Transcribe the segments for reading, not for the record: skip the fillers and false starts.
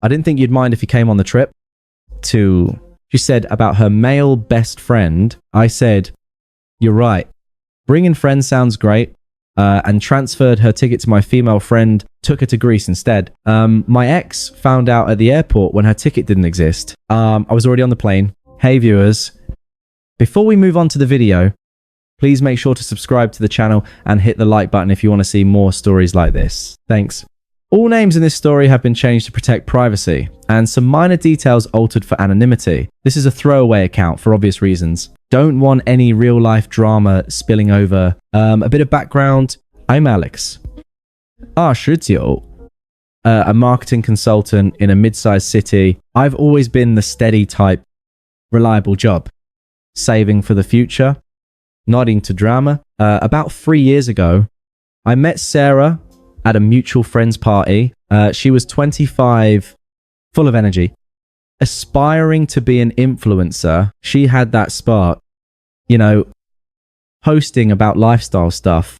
I didn't think you'd mind if you came on the trip. She said about her male best friend. I said, you're right. Bringing friends sounds great. And transferred her ticket to my female friend, took her to Greece instead. My ex found out at the airport when her ticket didn't exist. I was already on the plane. Hey viewers, before we move on to the video, please make sure to subscribe to the channel and hit the like button if you want to see more stories like this. Thanks. All names in this story have been changed to protect privacy, and some minor details altered for anonymity. This is a throwaway account for obvious reasons. Don't want any real-life drama spilling over. A bit of background. I'm Alex. 29, a marketing consultant in a mid-sized city. I've always been the steady type, reliable job. Saving for the future. Not into drama. About 3 years ago, I met Sarah at a mutual friend's party. She was 25, full of energy, aspiring to be an influencer. She had that spark, you know, posting about lifestyle stuff,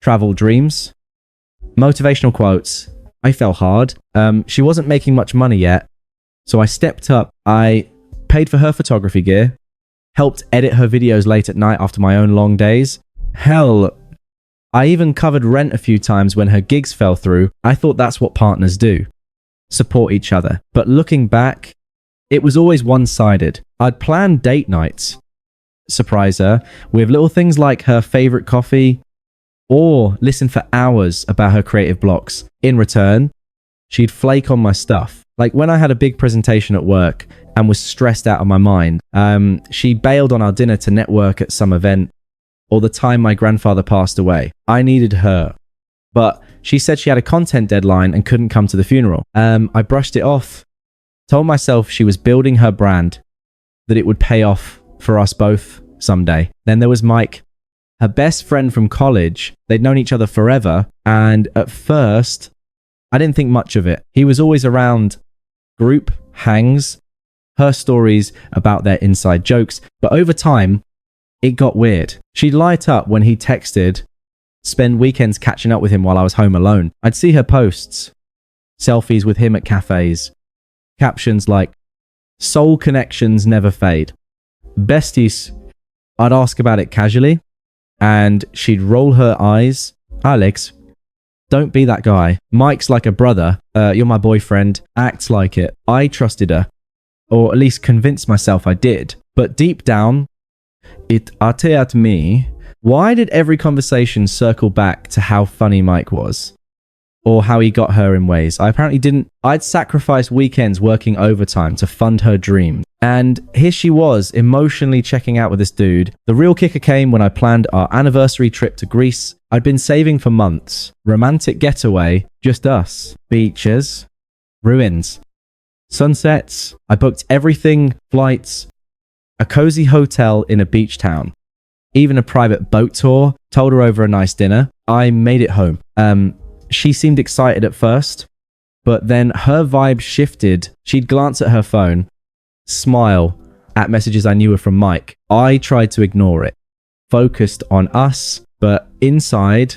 travel dreams, motivational quotes. I fell hard. She wasn't making much money yet, so I stepped up. I paid for her photography gear, helped edit her videos late at night after my own long days. Hell, I even covered rent a few times when her gigs fell through. I thought that's what partners do. Support each other. But looking back, it was always one-sided. I'd plan date nights, surprise her, with little things like her favorite coffee, or listen for hours about her creative blocks. In return, she'd flake on my stuff. Like when I had a big presentation at work and was stressed out of my mind, she bailed on our dinner to network at some event, or the time my grandfather passed away. I needed her, but she said she had a content deadline and couldn't come to the funeral. I brushed it off, told myself she was building her brand, that it would pay off for us both someday. Then there was Mike, her best friend from college. They'd known each other forever, and at first, I didn't think much of it. He was always around group hangs, her stories about their inside jokes, but over time, it got weird. She'd light up when he texted, spend weekends catching up with him while I was home alone. I'd see her posts, selfies with him at cafes, captions like, soul connections never fade. Besties, I'd ask about it casually, and she'd roll her eyes. Alex, don't be that guy. Mike's like a brother. You're my boyfriend. Act like it. I trusted her, or at least convinced myself I did. But deep down, it ate at me. Why did every conversation circle back to how funny Mike was? Or how he got her in ways I apparently didn't. I'd sacrifice weekends working overtime to fund her dream. And here she was, emotionally checking out with this dude. The real kicker came when I planned our anniversary trip to Greece. I'd been saving for months. Romantic getaway, just us. Beaches, ruins, sunsets. I booked everything, flights, a cozy hotel in a beach town, even a private boat tour, told her over a nice dinner. I made it home. She seemed excited at first, but then her vibe shifted. She'd glance at her phone, smile at messages I knew were from Mike. I tried to ignore it, focused on us, but inside,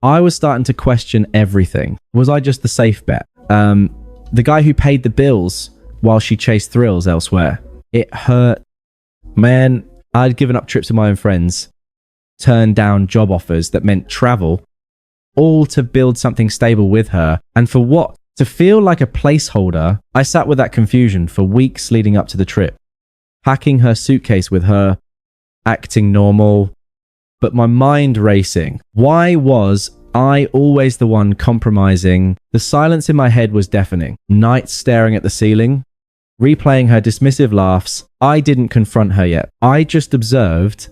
I was starting to question everything. Was I just the safe bet? The guy who paid the bills while she chased thrills elsewhere. It hurt. Man, I'd given up trips with my own friends, turned down job offers that meant travel, all to build something stable with her. And for what? To feel like a placeholder. I sat with that confusion for weeks leading up to the trip, packing her suitcase with her, acting normal, but my mind racing. Why was I always the one compromising? The silence in my head was deafening. Nights staring at the ceiling, replaying her dismissive laughs. I didn't confront her yet. I just observed,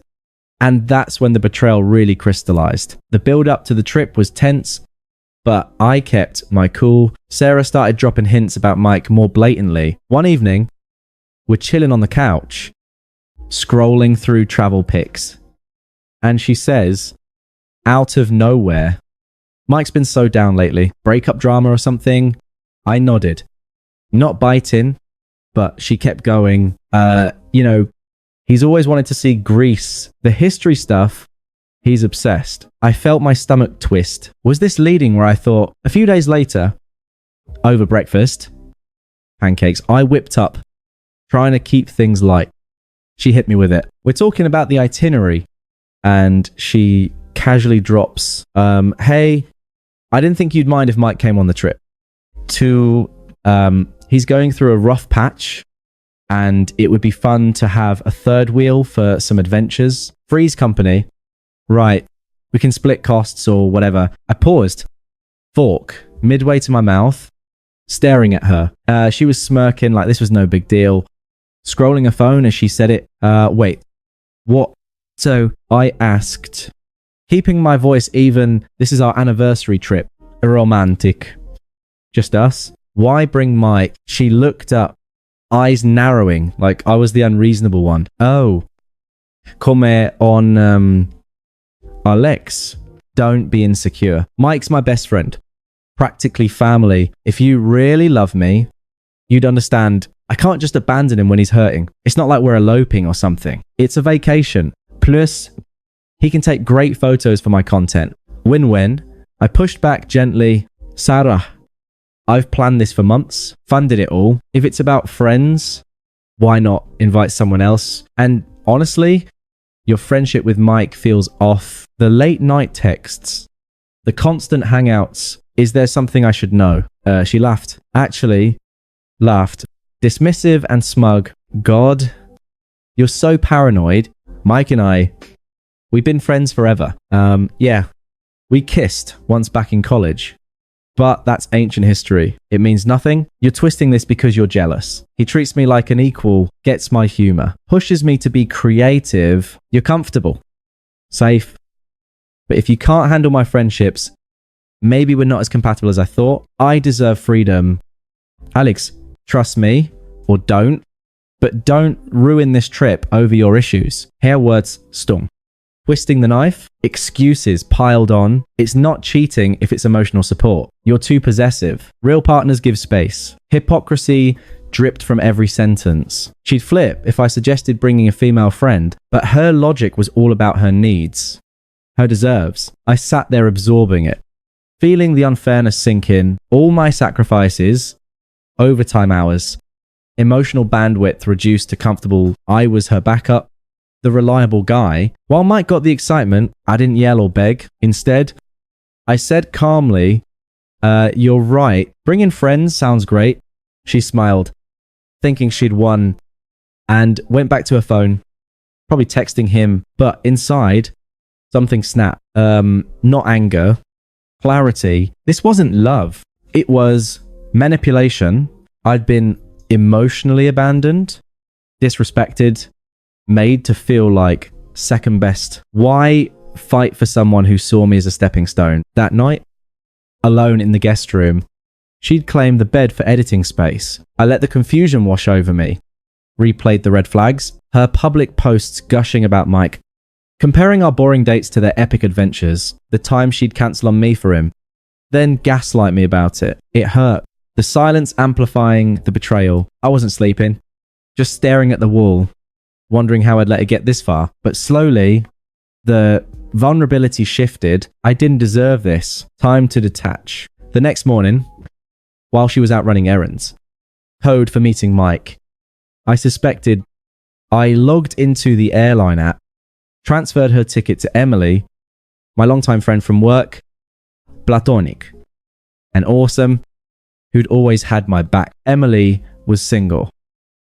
and that's when the betrayal really crystallized. The build up to the trip was tense, but I kept my cool. Sarah started dropping hints about Mike more blatantly. One evening, we're chilling on the couch, scrolling through travel pics, and she says, out of nowhere, Mike's been so down lately. Breakup drama or something? I nodded. Not biting, but she kept going. He's always wanted to see Greece. The history stuff, he's obsessed. I felt my stomach twist. Was this leading where I thought, a few days later, over breakfast, pancakes. I whipped up, trying to keep things light. She hit me with it. We're talking about the itinerary, and she casually drops, hey, I didn't think you'd mind if Mike came on the trip. He's going through a rough patch, and it would be fun to have a third wheel for some adventures. Freeze company. Right. We can split costs or whatever. I paused. Fork midway to my mouth, staring at her. She was smirking like this was no big deal. Scrolling her phone as she said it. Wait. What? So I asked, keeping my voice even, this is our anniversary trip. Romantic. Just us. Why bring Mike? She looked up, eyes narrowing, like I was the unreasonable one. Oh. Come on, Alex. Don't be insecure. Mike's my best friend. Practically family. If you really love me, you'd understand I can't just abandon him when he's hurting. It's not like we're eloping or something. It's a vacation. Plus, he can take great photos for my content. Win-win. I pushed back gently. Sarah, I've planned this for months, funded it all. If it's about friends, why not invite someone else? And honestly, your friendship with Mike feels off. The late night texts, the constant hangouts. Is there something I should know? She laughed. Actually, laughed. Dismissive and smug. God, you're so paranoid. Mike and I, we've been friends forever. Yeah, we kissed once back in college. But that's ancient history. It means nothing. You're twisting this because you're jealous. He treats me like an equal, gets my humor, pushes me to be creative. You're comfortable, safe. But if you can't handle my friendships, maybe we're not as compatible as I thought. I deserve freedom. Alex, trust me, or don't. But don't ruin this trip over your issues. Her words stung. Twisting the knife, excuses piled on. It's not cheating if it's emotional support. You're too possessive. Real partners give space. Hypocrisy dripped from every sentence. She'd flip if I suggested bringing a female friend, but her logic was all about her needs, her deserves. I sat there absorbing it, feeling the unfairness sink in. All my sacrifices, overtime hours, emotional bandwidth reduced to comfortable. I was her backup, the reliable guy. While Mike got the excitement, I didn't yell or beg. Instead, I said calmly, you're right. Bringing friends sounds great. She smiled, thinking she'd won, and went back to her phone, probably texting him, but inside, something snapped. Not anger, clarity. This wasn't love. It was manipulation. I'd been emotionally abandoned, disrespected, made to feel like second best. Why fight for someone who saw me as a stepping stone? That night, alone in the guest room, she'd claimed the bed for editing space. I let the confusion wash over me, replayed the red flags, her public posts gushing about Mike, comparing our boring dates to their epic adventures, the time she'd cancel on me for him, then gaslight me about it. It hurt. The silence amplifying the betrayal. I wasn't sleeping, just staring at the wall, wondering how I'd let it get this far. But slowly, the vulnerability shifted. I didn't deserve this. Time to detach. The next morning, while she was out running errands, code for meeting Mike, I suspected. I logged into the airline app, transferred her ticket to Emily, my longtime friend from work, platonic, and awesome, who'd always had my back. Emily was single,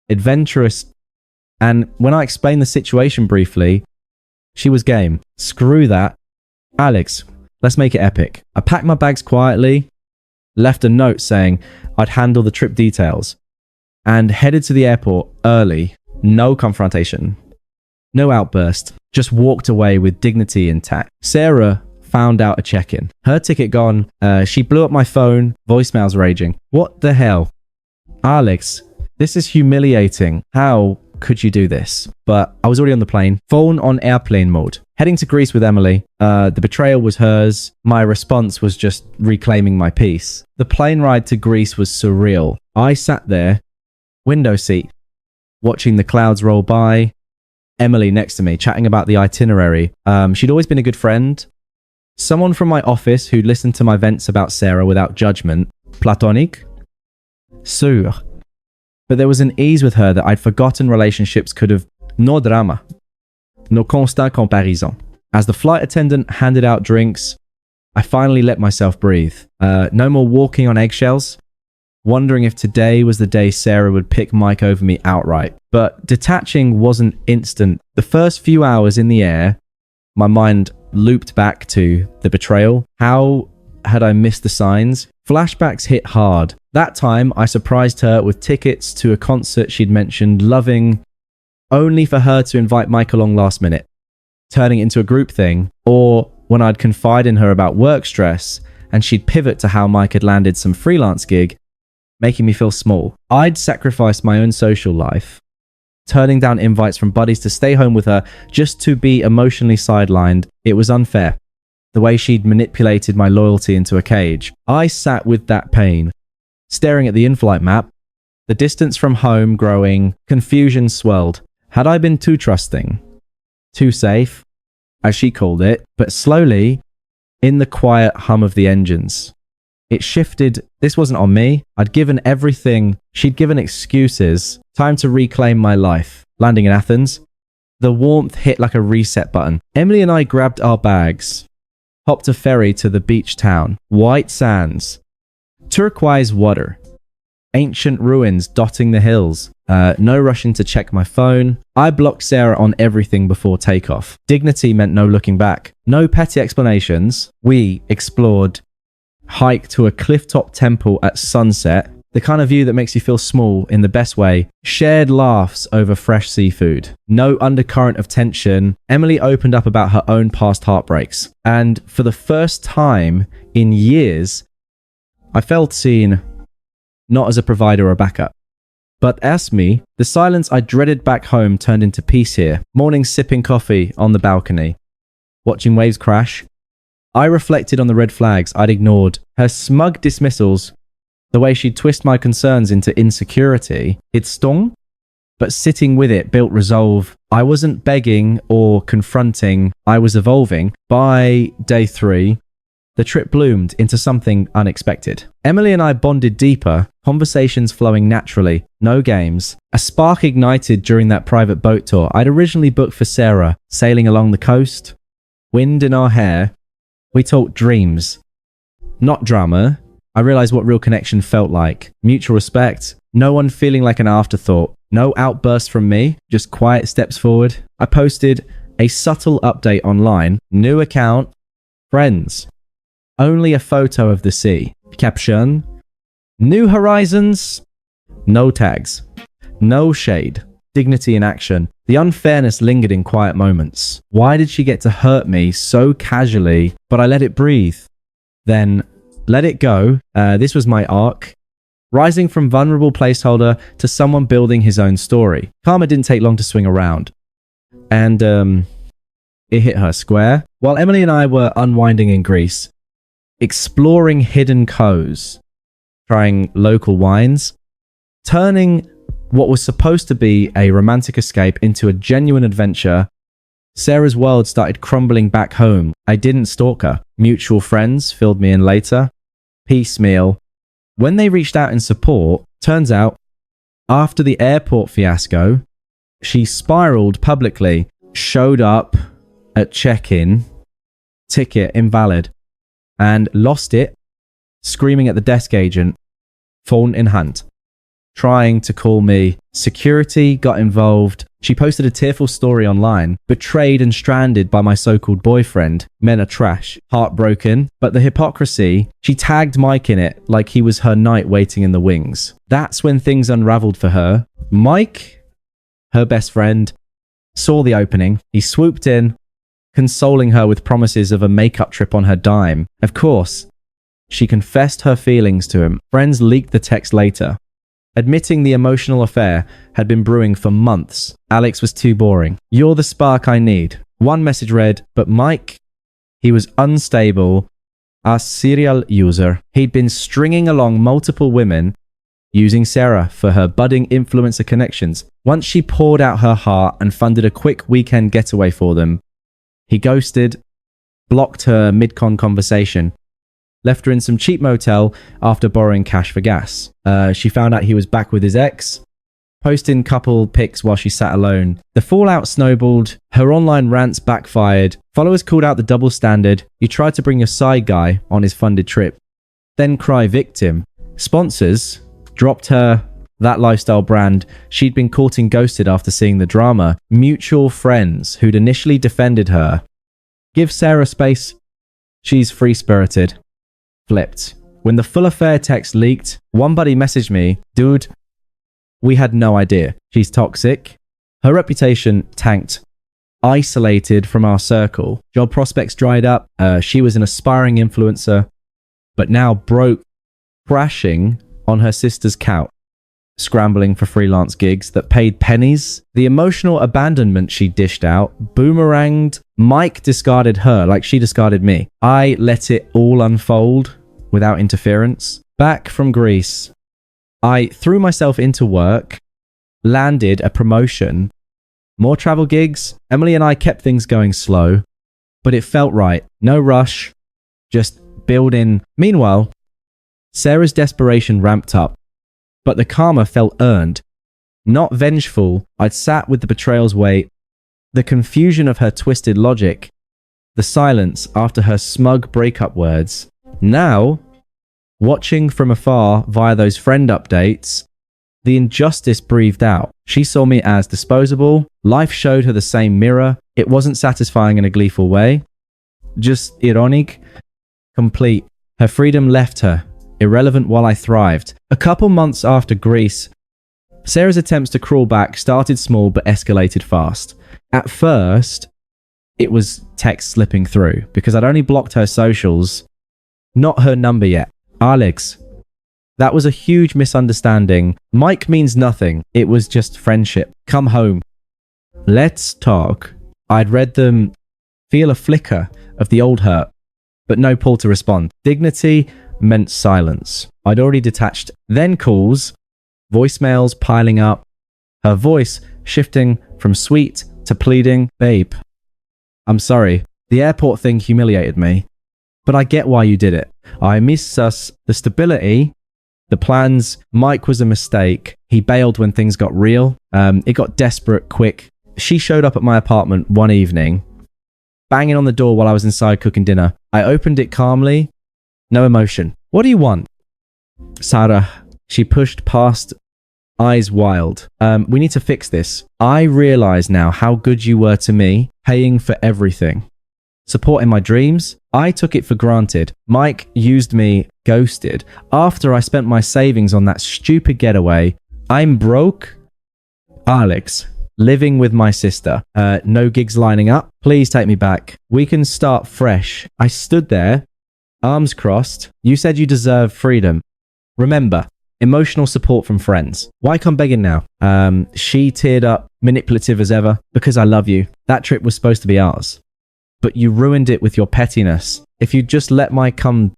adventurous, and when I explained the situation briefly, she was game. Screw that. Alex, let's make it epic. I packed my bags quietly, left a note saying I'd handle the trip details, and headed to the airport early. No confrontation, no outburst, just walked away with dignity intact. Sarah found out a check-in. Her ticket gone. She blew up my phone, voicemails raging. What the hell? Alex, this is humiliating. How could you do this? But I was already on the plane, phone on airplane mode, heading to Greece with Emily. The betrayal was hers. My response was just reclaiming my peace. The plane ride to Greece was surreal. I sat there, window seat, watching the clouds roll by. Emily next to me, chatting about the itinerary. She'd always been a good friend. Someone from my office who'd listened to my vents about Sarah without judgment. Platonic? Sûr. But there was an ease with her that I'd forgotten relationships could have. No drama. No constant comparaison. As the flight attendant handed out drinks, I finally let myself breathe. No more walking on eggshells, wondering if today was the day Sarah would pick Mike over me outright. But detaching wasn't instant. The first few hours in the air, my mind looped back to the betrayal. How had I missed the signs? Flashbacks hit hard. That time, I surprised her with tickets to a concert she'd mentioned loving, only for her to invite Mike along last minute, turning it into a group thing. Or when I'd confide in her about work stress and she'd pivot to how Mike had landed some freelance gig, making me feel small. I'd sacrificed my own social life, turning down invites from buddies to stay home with her just to be emotionally sidelined. It was unfair, the way she'd manipulated my loyalty into a cage. I sat with that pain, staring at the in-flight map, the distance from home growing, confusion swelled. Had I been too trusting? Too safe, as she called it? But slowly, in the quiet hum of the engines, it shifted. This wasn't on me. I'd given everything. She'd given excuses. Time to reclaim my life. Landing in Athens, the warmth hit like a reset button. Emily and I grabbed our bags, hopped a ferry to the beach town. White sands, turquoise water, ancient ruins dotting the hills. No rushing to check my phone. I blocked Sarah on everything before takeoff. Dignity meant no looking back. No petty explanations. We explored, hiked to a clifftop temple at sunset, the kind of view that makes you feel small in the best way. Shared laughs over fresh seafood. No undercurrent of tension. Emily opened up about her own past heartbreaks. And for the first time in years, I felt seen, not as a provider or backup, but as me. The silence I dreaded back home turned into peace here. Mornings sipping coffee on the balcony, watching waves crash. I reflected on the red flags I'd ignored. Her smug dismissals, the way she'd twist my concerns into insecurity. It stung, but sitting with it built resolve. I wasn't begging or confronting, I was evolving. By day 3, the trip bloomed into something unexpected. Emily and I bonded deeper, conversations flowing naturally, no games. A spark ignited during that private boat tour I'd originally booked for Sarah, sailing along the coast, wind in our hair. We talked dreams, not drama. I realized what real connection felt like. Mutual respect, no one feeling like an afterthought, no outburst from me, just quiet steps forward. I posted a subtle update online. New account, friends. Only a photo of the sea. Caption, new horizons, no tags, no shade, dignity in action. The unfairness lingered in quiet moments. Why did she get to hurt me so casually? But I let it breathe. Then let it go. This was my arc. Rising from vulnerable placeholder to someone building his own story. Karma didn't take long to swing around. And it hit her square. While Emily and I were unwinding in Greece, exploring hidden coves, trying local wines, turning what was supposed to be a romantic escape into a genuine adventure, Sarah's world started crumbling back home. I didn't stalk her. Mutual friends filled me in later. Piecemeal. When they reached out in support, turns out, after the airport fiasco, she spiraled publicly, showed up at check-in, ticket invalid, and lost it, screaming at the desk agent, phone in hand, trying to call me. Security got involved. She posted a tearful story online, betrayed and stranded by my so-called boyfriend. Men are trash. Heartbroken, but the hypocrisy, she tagged Mike in it like he was her knight waiting in the wings. That's when things unraveled for her. Mike, her best friend, saw the opening. He swooped in, consoling her with promises of a makeup trip on her dime. Of course, she confessed her feelings to him. Friends leaked the text later, admitting the emotional affair had been brewing for months. Alex was too boring. You're the spark I need. One message read, but Mike, he was unstable, a serial user. He'd been stringing along multiple women, using Sarah for her budding influencer connections. Once she poured out her heart and funded a quick weekend getaway for them, he ghosted, blocked her mid-con conversation, left her in some cheap motel after borrowing cash for gas. She found out he was back with his ex, posting couple pics while she sat alone. The fallout snowballed, her online rants backfired, followers called out the double standard, you tried to bring your side guy on his funded trip. Then cry victim. Sponsors dropped her that lifestyle brand she'd been courting ghosted after seeing the drama. Mutual friends who'd initially defended her. Give Sarah space. She's free-spirited. Flipped. When the full affair text leaked, one buddy messaged me, dude, we had no idea. She's toxic. Her reputation tanked. Isolated from our circle. Job prospects dried up. She was an aspiring influencer, but now broke, crashing on her sister's couch, scrambling for freelance gigs that paid pennies. The emotional abandonment she dished out boomeranged. Mike discarded her like she discarded me. I let it all unfold without interference. Back from Greece, I threw myself into work, landed a promotion, more travel gigs. Emily and I kept things going slow, but it felt right. No rush, just building. Meanwhile, Sarah's desperation ramped up, but the karma felt earned, not vengeful. I'd sat with the betrayal's weight, the confusion of her twisted logic, the silence after her smug breakup words. Now, watching from afar via those friend updates, the injustice breathed out. She saw me as disposable. Life showed her the same mirror. It wasn't satisfying in a gleeful way, just ironic, complete. Her freedom left her, irrelevant while I thrived. A couple months after Greece, Sarah's attempts to crawl back started small but escalated fast. At first, it was text slipping through because I'd only blocked her socials, not her number yet. Alex, that was a huge misunderstanding. Mike means nothing. It was just friendship. Come home. Let's talk. I'd read them, feel a flicker of the old hurt, but no pull to respond. Dignity meant silence. I'd already detached. Then calls, voicemails piling up, her voice shifting from sweet to pleading. Babe, I'm sorry. The airport thing humiliated me, but I get why you did it. I miss us, the stability, the plans. Mike was a mistake. He bailed when things got real. It got desperate quick. She showed up at my apartment one evening, banging on the door while I was inside cooking dinner. I opened it calmly. No emotion. What do you want? Sarah, she pushed past, eyes wild. We need to fix this. I realize now how good you were to me, paying for everything. Supporting my dreams. I took it for granted. Mike used me, ghosted. After I spent my savings on that stupid getaway, I'm broke. Alex, living with my sister. No gigs lining up. Please take me back. We can start fresh. I stood there, arms crossed. You said you deserve freedom. Remember, emotional support from friends. Why come begging now? She teared up, manipulative as ever. Because I love you. That trip was supposed to be ours, but you ruined it with your pettiness. If you just let Mike come,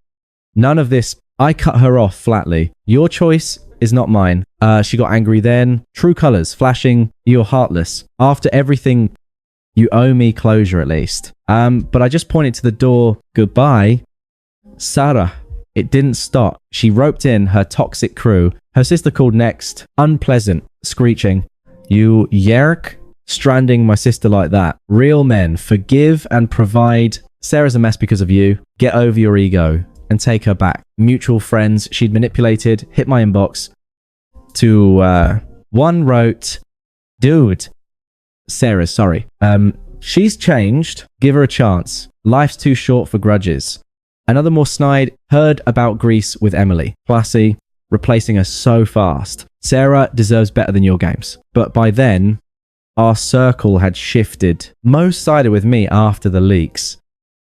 none of this. I cut her off flatly. Your choice is not mine. She got angry then. True colors flashing. You're heartless. After everything, you owe me closure at least. But I just pointed to the door. Goodbye. Sarah. It didn't stop. She roped in her toxic crew. Her sister called next. Unpleasant. Screeching. You yerk? Stranding my sister like that. Real men. Forgive and provide. Sarah's a mess because of you. Get over your ego and take her back. Mutual friends she'd manipulated hit my inbox. One wrote, dude. Sarah, sorry. She's changed. Give her a chance. Life's too short for grudges. Another more snide, heard about Greece with Emily. Classy, replacing her so fast. Sarah deserves better than your games. But by then, our circle had shifted. Most sided with me after the leaks.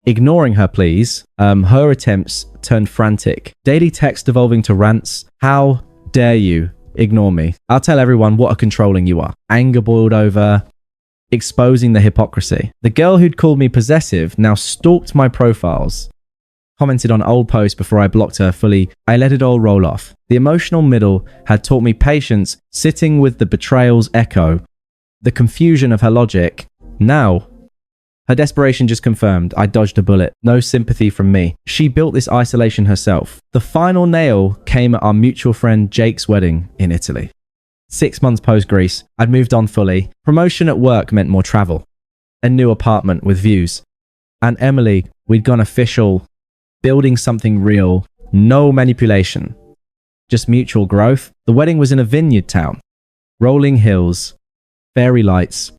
Ignoring her pleas, her attempts turned frantic. Daily text devolving to rants. How dare you ignore me? I'll tell everyone what a controlling you are. Anger boiled over, exposing the hypocrisy. The girl who'd called me possessive now stalked my profiles. Commented on old posts before I blocked her fully. I let it all roll off. The emotional middle had taught me patience, sitting with the betrayal's echo, the confusion of her logic. Now, her desperation just confirmed I dodged a bullet. No sympathy from me. She built this isolation herself. The final nail came at our mutual friend Jake's wedding in Italy. 6 months post Greece, I'd moved on fully. Promotion at work meant more travel. A new apartment with views. And Emily, we'd gone official, building something real, no manipulation, just mutual growth. The wedding was in a vineyard town. Rolling hills, fairy lights.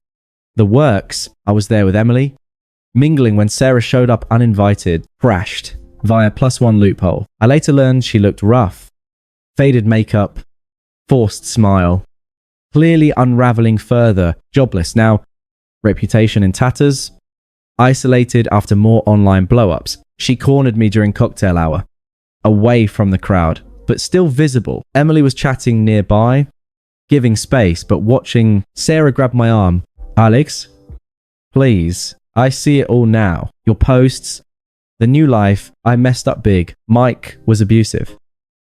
The works, I was there with Emily, mingling when Sarah showed up uninvited, crashed via +1 loophole. I later learned she looked rough. Faded makeup, forced smile, clearly unraveling further, jobless now, reputation in tatters, isolated after more online blow-ups. She cornered me during cocktail hour, away from the crowd, but still visible. Emily was chatting nearby, giving space, but watching. Sarah grabbed my arm. Alex, please, I see it all now. Your posts, the new life, I messed up big. Mike was abusive.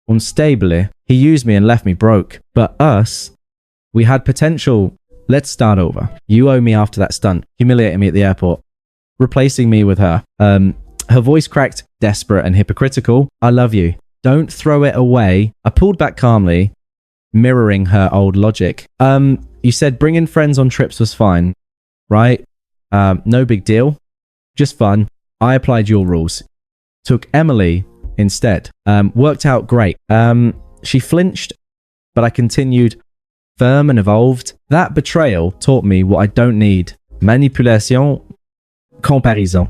Unstable, he used me and left me broke. But us, we had potential. Let's start over. You owe me after that stunt, humiliating me at the airport, replacing me with her. Her voice cracked, desperate and hypocritical. I love you. Don't throw it away. I pulled back calmly, mirroring her old logic. You said bringing friends on trips was fine, right? No big deal. Just fun. I applied your rules. Took Emily instead. Worked out great. She flinched, but I continued, firm and evolved. That betrayal taught me what I don't need. Manipulation, comparison,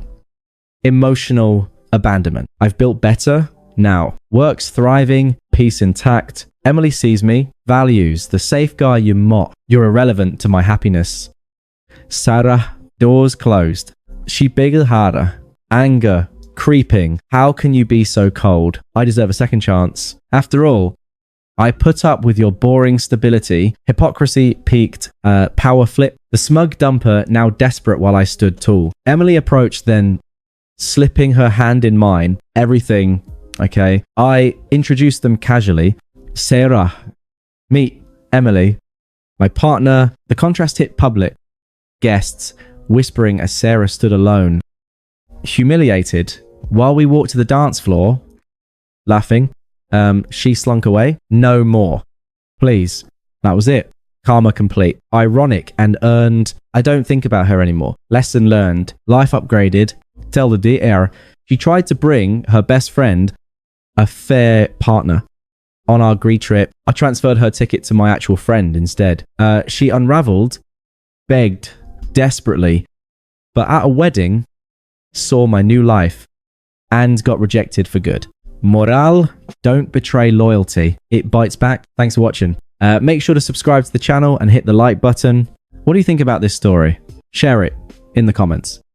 emotional abandonment. I've built better now. Work's thriving, peace intact. Emily sees me, values the safe guy you mock. You're irrelevant to my happiness. Sarah, doors closed. She bigger harder. Anger, creeping. How can you be so cold? I deserve a second chance. After all, I put up with your boring stability. Hypocrisy peaked. Power flip. The smug dumper, now desperate while I stood tall. Emily approached, then slipping her hand in mine. Everything, okay. I introduced them casually. Sarah, meet Emily, my partner. The contrast hit public. Guests whispering as Sarah stood alone, humiliated. While we walked to the dance floor, laughing, she slunk away. No more. Please. That was it. Karma complete. Ironic and earned. I don't think about her anymore. Lesson learned. Life upgraded. Tell the DR. She tried to bring her best friend, a fair partner, on our Greece trip. I transferred her ticket to my actual friend instead. She unraveled, begged desperately, but at a wedding, saw my new life and got rejected for good. Morale, don't betray loyalty. It bites back. Thanks for watching. Make sure to subscribe to the channel and hit the like button. What do you think about this story? Share it in the comments.